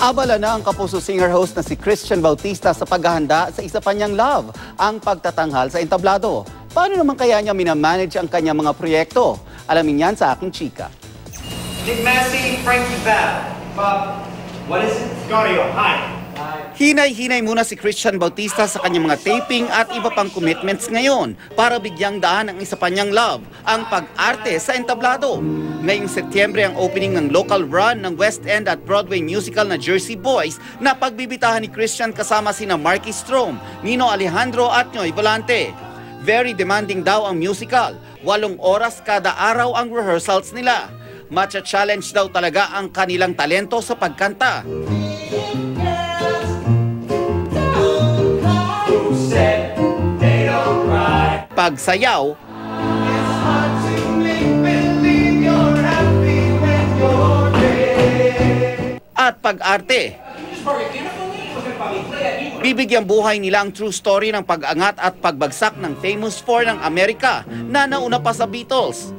Abala na ang Kapuso singer-host na si Christian Bautista sa paghahanda sa isa pa niyang love, ang pagtatanghal sa entablado. Paano naman kaya niya minamanage ang kanyang mga proyekto? Alamin yan sa aking chika. Nick Massey, Frankie Val. Bob, what is it? Scario, hi. Hinay-hinay muna si Christian Bautista sa kanyang mga taping at iba pang commitments ngayon para bigyang daan ang isa pa niyang love, ang pag-arte sa entablado. Ngayong Setyembre ang opening ng local run ng West End at Broadway musical na Jersey Boys na pagbibitahan ni Christian kasama sina Marky Strom, Nino Alejandro at Noy Volante. Very demanding daw ang musical. 8 oras kada araw ang rehearsals nila. Matcha-challenge daw talaga ang kanilang talento sa pagkanta. Pagsayaw, at pag-arte. Bibigyang buhay nila ang true story ng pag-angat at pagbagsak ng Famous Four ng Amerika na nauna pa sa Beatles.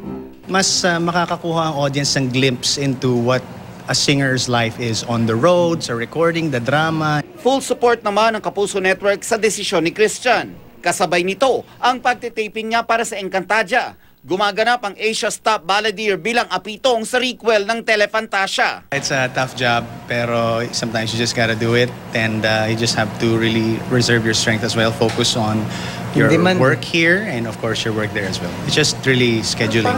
Mas makakakuha ang audience ng glimpse into what a singer's life is on the road, sa recording, the drama. Full support naman ng Kapuso Network sa desisyon ni Christian. Kasabay nito ang pagtitaping niya para sa Encantadia. Gumaganap ang Asia's top balladeer bilang apitong sa requel ng Telefantasia. It's a tough job, pero sometimes you just gotta do it, and you just have to really reserve your strength as well. Focus on your work here and of course your work there as well. It's just really scheduling.